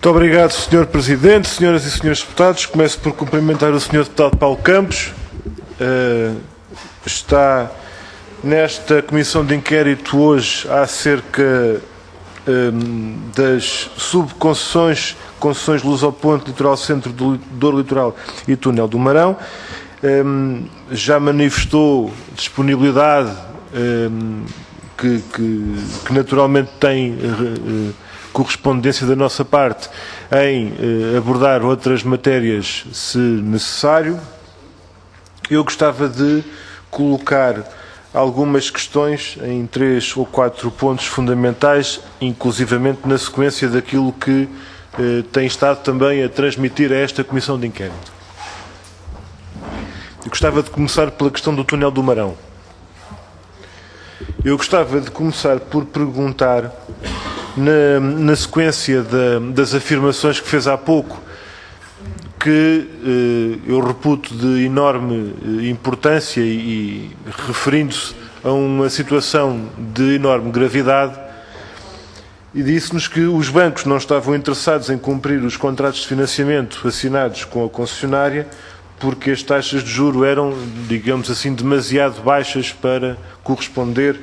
Muito obrigado, Sr. Presidente, senhoras e senhores deputados. Começo por cumprimentar o Sr. Deputado Paulo Campos. Está nesta comissão de inquérito hoje acerca das subconcessões, concessões Lusoponte, Litoral Centro, Douro Litoral e Túnel do Marão. Já manifestou disponibilidade que naturalmente tem correspondência da nossa parte em abordar outras matérias se necessário. Eu gostava de colocar algumas questões em 3 ou 4 pontos fundamentais, inclusivamente na sequência daquilo que tem estado também a transmitir a esta Comissão de Inquérito. Eu gostava de começar pela questão do Túnel do Marão. Eu gostava de começar por perguntar, na sequência das afirmações que fez há pouco, que eu reputo de enorme importância e referindo-se a uma situação de enorme gravidade, e disse-nos que os bancos não estavam interessados em cumprir os contratos de financiamento assinados com a concessionária porque as taxas de juro eram, digamos assim, demasiado baixas para corresponder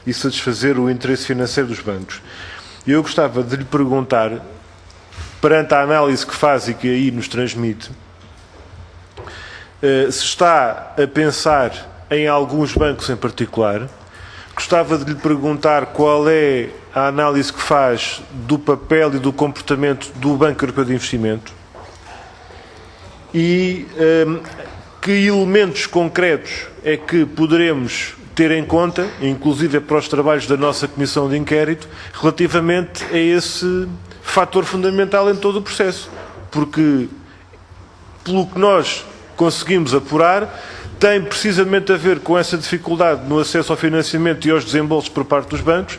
e satisfazer o interesse financeiro dos bancos. Eu gostava de lhe perguntar, perante a análise que faz e que aí nos transmite, se está a pensar em alguns bancos em particular. Gostava de lhe perguntar qual é a análise que faz do papel e do comportamento do Banco Europeu de Investimento e que elementos concretos é que poderemos ter em conta, inclusive para os trabalhos da nossa Comissão de Inquérito, relativamente a esse fator fundamental em todo o processo. Porque, pelo que nós conseguimos apurar, tem precisamente a ver com essa dificuldade no acesso ao financiamento e aos desembolsos por parte dos bancos,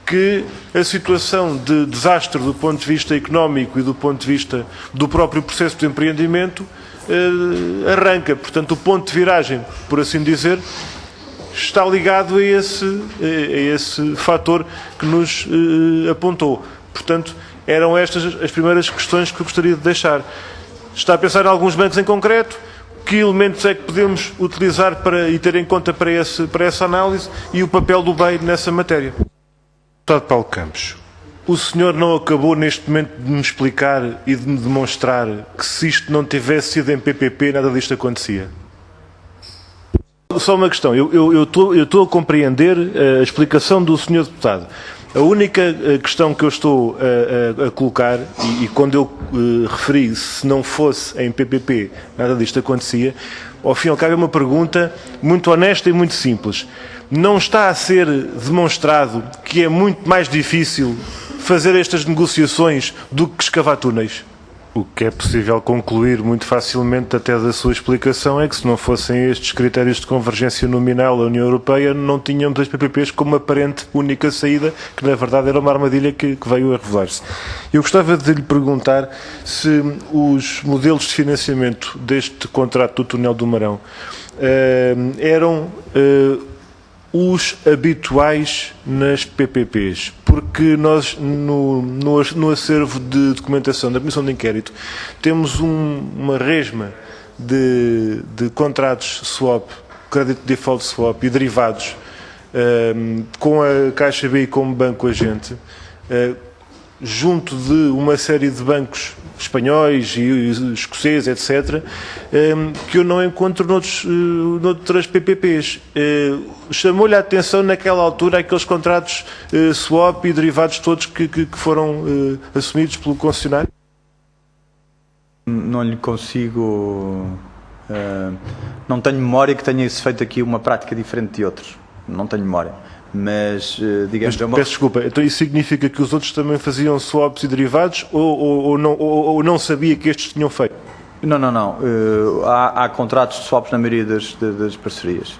que a situação de desastre do ponto de vista económico e do ponto de vista do próprio processo de empreendimento arranca. Portanto, o ponto de viragem, por assim dizer, está ligado a esse fator que nos apontou. Portanto, eram estas as primeiras questões que eu gostaria de deixar. Está a pensar em alguns bancos em concreto? Que elementos é que podemos utilizar e ter em conta para essa análise e o papel do BEI nessa matéria? Deputado Paulo Campos, o senhor não acabou neste momento de me explicar e de me demonstrar que se isto não tivesse sido em PPP, nada disto acontecia? Só uma questão, eu estou a compreender a explicação do senhor deputado. A única questão que eu estou a colocar, e quando eu referi se não fosse em PPP nada disto acontecia, ao fim e ao cabo é uma pergunta muito honesta e muito simples. Não está a ser demonstrado que é muito mais difícil fazer estas negociações do que escavar túneis? O que é possível concluir muito facilmente até da sua explicação é que se não fossem estes critérios de convergência nominal da União Europeia, não tínhamos as PPPs como aparente única saída, que na verdade era uma armadilha que veio a revelar-se. Eu gostava de lhe perguntar se os modelos de financiamento deste contrato do Túnel do Marão eram os habituais nas PPPs, porque nós no acervo de documentação da Comissão de Inquérito temos uma resma de contratos swap, credit default swap e derivados com a Caixa BI como banco agente, junto de uma série de bancos espanhóis e escoceses, etc., que eu não encontro noutras PPPs. Chamou-lhe a atenção naquela altura aqueles contratos swap e derivados todos que foram assumidos pelo concessionário? Não lhe consigo... não tenho memória que tenha-se feito aqui uma prática diferente de outros. Não tenho memória. Mas, digamos... Peço desculpa, então isso significa que os outros também faziam swaps e derivados ou não sabia que estes tinham feito? Não. Há contratos de swaps na maioria das parcerias.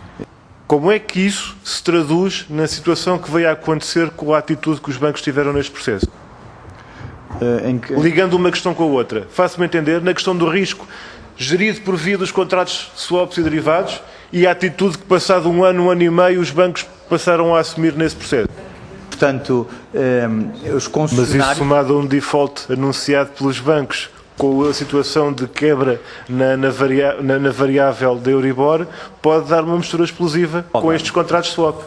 Como é que isso se traduz na situação que veio a acontecer com a atitude que os bancos tiveram neste processo? Ligando uma questão com a outra. Faço-me entender, na questão do risco gerido por via dos contratos swaps e derivados e a atitude que, passado um ano e meio, os bancos passaram a assumir nesse processo. portanto, os Mas concessionários... isso somado a um default anunciado pelos bancos, com a situação de quebra na variável da Euribor, pode dar uma mistura explosiva com estes contratos swap.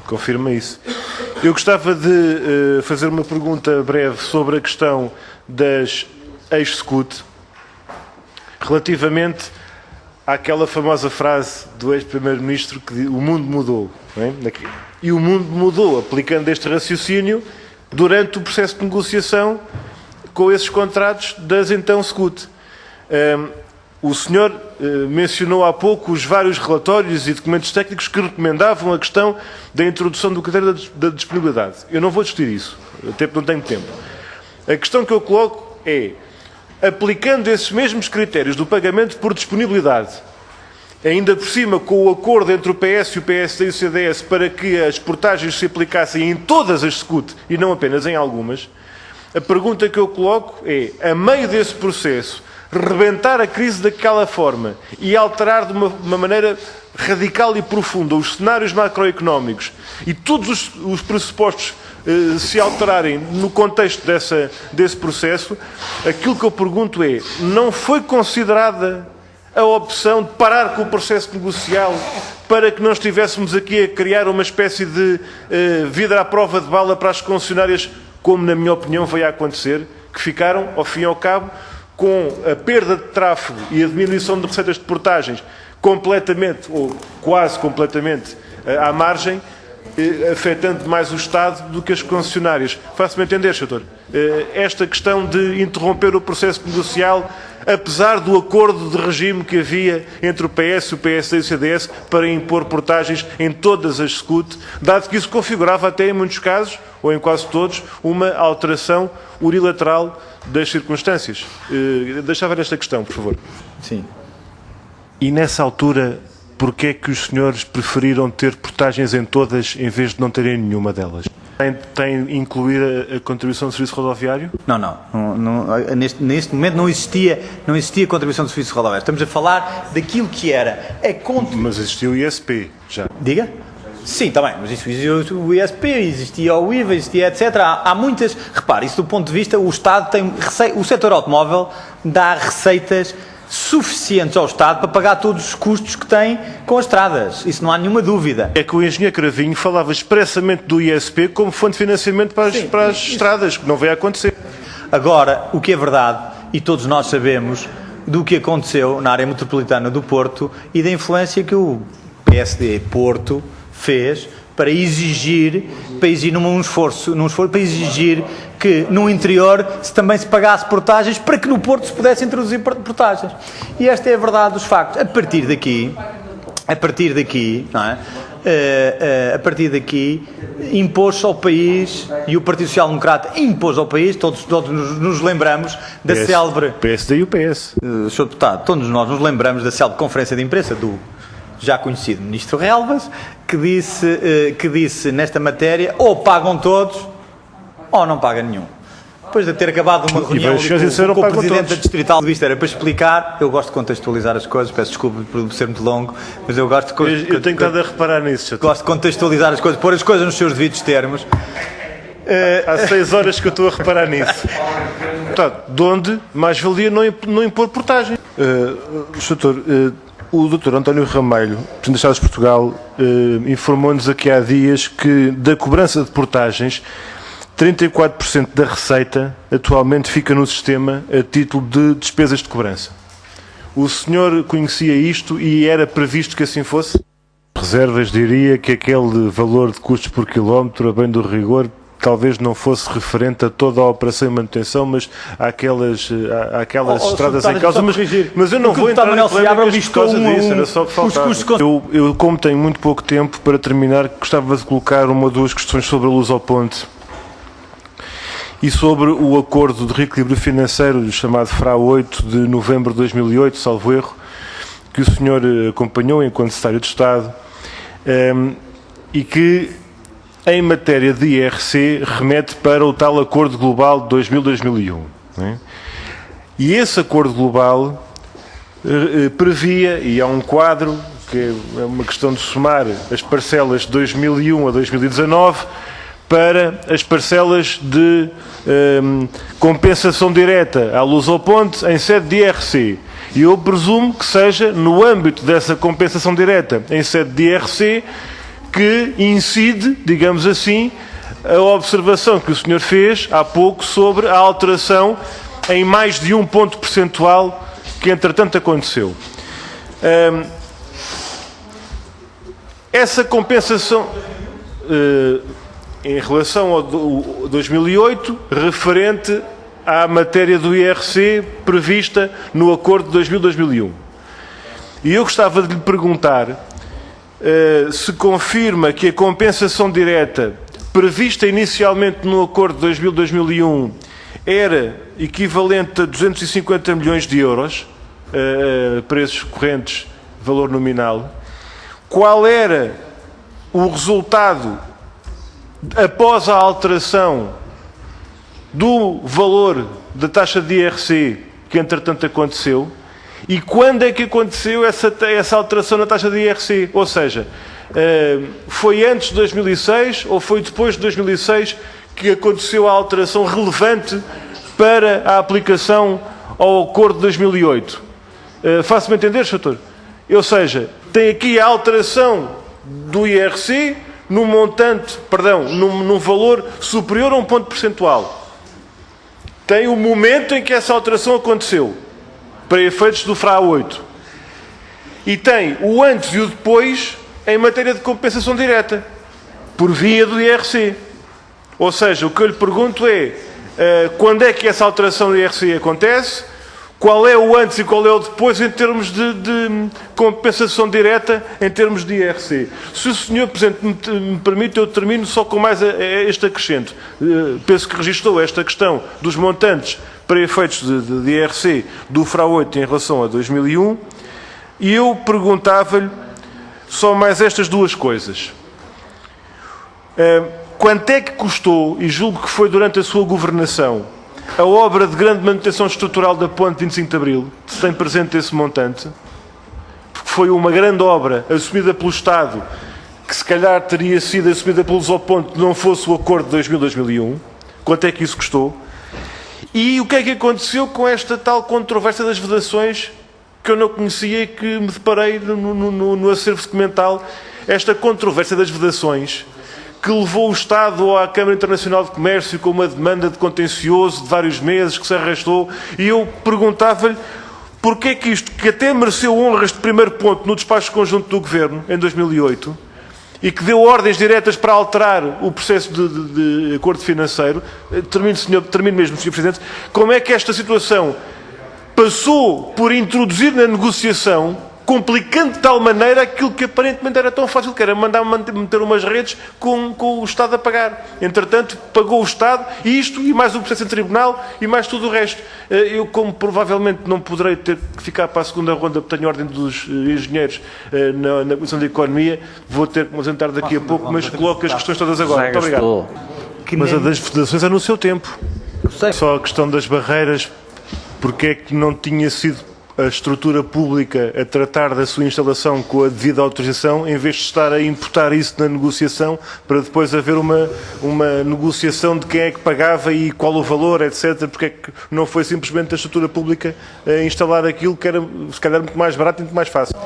Confirma isso. Eu gostava de fazer uma pergunta breve sobre a questão das ex-scut, relativamente àquela famosa frase do ex-primeiro-ministro que diz, o mundo mudou. Não é? E o mundo mudou, aplicando este raciocínio, durante o processo de negociação com esses contratos das então scut. O senhor mencionou há pouco os vários relatórios e documentos técnicos que recomendavam a questão da introdução do critério da disponibilidade. Eu não vou discutir isso, até porque não tenho tempo. A questão que eu coloco é, aplicando esses mesmos critérios do pagamento por disponibilidade, ainda por cima com o acordo entre o PS e o PSD e o CDS para que as portagens se aplicassem em todas as scut e não apenas em algumas, a pergunta que eu coloco é, a meio desse processo, rebentar a crise daquela forma e alterar de uma maneira radical e profunda os cenários macroeconómicos e todos os pressupostos se alterarem no contexto desse processo, aquilo que eu pergunto é, não foi considerada a opção de parar com o processo negocial para que não estivéssemos aqui a criar uma espécie de vidro à prova de bala para as concessionárias, como na minha opinião veio a acontecer, que ficaram, ao fim e ao cabo, com a perda de tráfego e a diminuição de receitas de portagens completamente, ou quase completamente, à margem, afetando mais o Estado do que as concessionárias. Faço-me entender, Sr. Esta questão de interromper o processo negocial, apesar do acordo de regime que havia entre o PS, o PSD e o CDS para impor portagens em todas as scut, dado que isso configurava até em muitos casos, ou em quase todos, uma alteração unilateral das circunstâncias. Deixava esta questão, por favor. Sim. E nessa altura, porquê é que os senhores preferiram ter portagens em todas em vez de não terem nenhuma delas? Tem incluir a contribuição do serviço rodoviário? Neste momento não existia contribuição do serviço rodoviário. Estamos a falar daquilo que era a Mas existia o ISP, já. Diga? Sim, está bem, mas isso existia o ISP, existia o IVA, existia etc. Há muitas... Repare, isso do ponto de vista, o Estado tem... O setor automóvel dá receitas suficientes ao Estado para pagar todos os custos que tem com as estradas. Isso não há nenhuma dúvida. É que o engenheiro Cravinho falava expressamente do ISP como fonte de financiamento para as estradas, que não veio a acontecer. Agora, o que é verdade, e todos nós sabemos, do que aconteceu na área metropolitana do Porto e da influência que o PSD Porto fez para exigir num esforço para exigir que no interior também se pagasse portagens para que no Porto se pudesse introduzir portagens. E esta é a verdade dos factos. A partir daqui, não é? A partir daqui impôs ao país, e o Partido Social Democrata impôs ao país, todos nos lembramos da célebre... PSD e o PS. Sr. Deputado, todos nós nos lembramos da célebre conferência de imprensa do já conhecido Ministro Relvas, que disse nesta matéria, ou pagam todos, ou não paga nenhum. Depois de ter acabado uma reunião com o Presidente da Distrital, isto era para explicar, eu gosto de contextualizar as coisas, peço desculpa por ser muito longo, mas eu gosto de... Eu tenho estado a reparar nisso. Gosto de contextualizar as coisas, pôr as coisas nos seus devidos termos. Há 6 horas que eu estou a reparar nisso. Portanto, de onde mais valia não impor portagem. O Dr. António Ramelho, Presidente dos Estados de Portugal, informou-nos aqui há dias que da cobrança de portagens, 34% da receita atualmente fica no sistema a título de despesas de cobrança. O senhor conhecia isto e era previsto que assim fosse? Reservas diria que aquele valor de custos por quilómetro, a bem do rigor, talvez não fosse referente a toda a operação e manutenção, mas àquelas estradas em causa. Mas eu não vou entrar em polémicas por causa disso, era só que faltava. Eu, como tenho muito pouco tempo, para terminar, gostava de colocar uma ou duas questões sobre a luz ao ponte e sobre o acordo de reequilíbrio financeiro chamado FRA 8 de novembro de 2008, salvo erro, que o senhor acompanhou enquanto Secretário de Estado e que, em matéria de IRC, remete para o tal Acordo Global de 2000-2001. E esse Acordo Global previa, e há um quadro que é uma questão de somar as parcelas de 2001 a 2019 para as parcelas de compensação direta à Lusoponte em sede de IRC. E eu presumo que seja no âmbito dessa compensação direta em sede de IRC que incide, digamos assim, a observação que o senhor fez há pouco sobre a alteração em mais de um ponto percentual que entretanto aconteceu. Essa compensação em relação ao 2008, referente à matéria do IRC prevista no acordo de 2000-2001. E eu gostava de lhe perguntar se confirma que a compensação direta prevista inicialmente no acordo de 2000-2001 era equivalente a 250 milhões de euros, preços correntes, valor nominal. Qual era o resultado após a alteração do valor da taxa de IRC que entretanto aconteceu e quando é que aconteceu essa alteração na taxa de IRC? Ou seja, foi antes de 2006 ou foi depois de 2006 que aconteceu a alteração relevante para a aplicação ao acordo de 2008? Faço-me entender, Sr. Doutor? Ou seja, tem aqui a alteração do IRC num montante, perdão, num valor superior a um ponto percentual. Tem o momento em que essa alteração aconteceu, para efeitos do FRA 8. E tem o antes e o depois em matéria de compensação direta, por via do IRC. Ou seja, o que eu lhe pergunto é, quando é que essa alteração do IRC acontece, qual é o antes e qual é o depois em termos de compensação direta, em termos de IRC. Se o Sr. Presidente me permite, eu termino só com mais este acrescento. Penso que registrou esta questão dos montantes para efeitos de IRC do FRA 8 em relação a 2001, e eu perguntava-lhe só mais estas duas coisas. Quanto é que custou, e julgo que foi durante a sua governação, a obra de grande manutenção estrutural da ponte 25 de Abril? Se tem presente esse montante? Porque foi uma grande obra assumida pelo Estado, que se calhar teria sido assumida pelo Lusoponte se não fosse o acordo de 2000-2001. Quanto é que isso custou? E o que é que aconteceu com esta tal controvérsia das vedações que eu não conhecia e que me deparei no acervo documental? Esta controvérsia das vedações que levou o Estado à Câmara Internacional de Comércio com uma demanda de contencioso de vários meses que se arrastou, e eu perguntava-lhe porque é que isto, que até mereceu honras de primeiro ponto no despacho conjunto do Governo, em 2008, e que deu ordens diretas para alterar o processo de acordo financeiro, termino mesmo, Sr. Presidente, como é que esta situação passou por introduzir na negociação, complicando de tal maneira aquilo que aparentemente era tão fácil, que era mandar meter umas redes com o Estado a pagar. Entretanto, pagou o Estado, e isto, e mais o processo em tribunal, e mais tudo o resto. Eu, como provavelmente não poderei ter que ficar para a segunda ronda, porque tenho a ordem dos engenheiros na Comissão de Economia, vou ter que me ausentar daqui a pouco, mas coloco as questões todas agora. Muito obrigado. Mas a das federações é no seu tempo. Só a questão das barreiras, porque é que não tinha sido a estrutura pública a tratar da sua instalação com a devida autorização, em vez de estar a imputar isso na negociação, para depois haver uma negociação de quem é que pagava e qual o valor, etc. Porque é que não foi simplesmente a estrutura pública a instalar aquilo que era, se calhar, muito mais barato e muito mais fácil.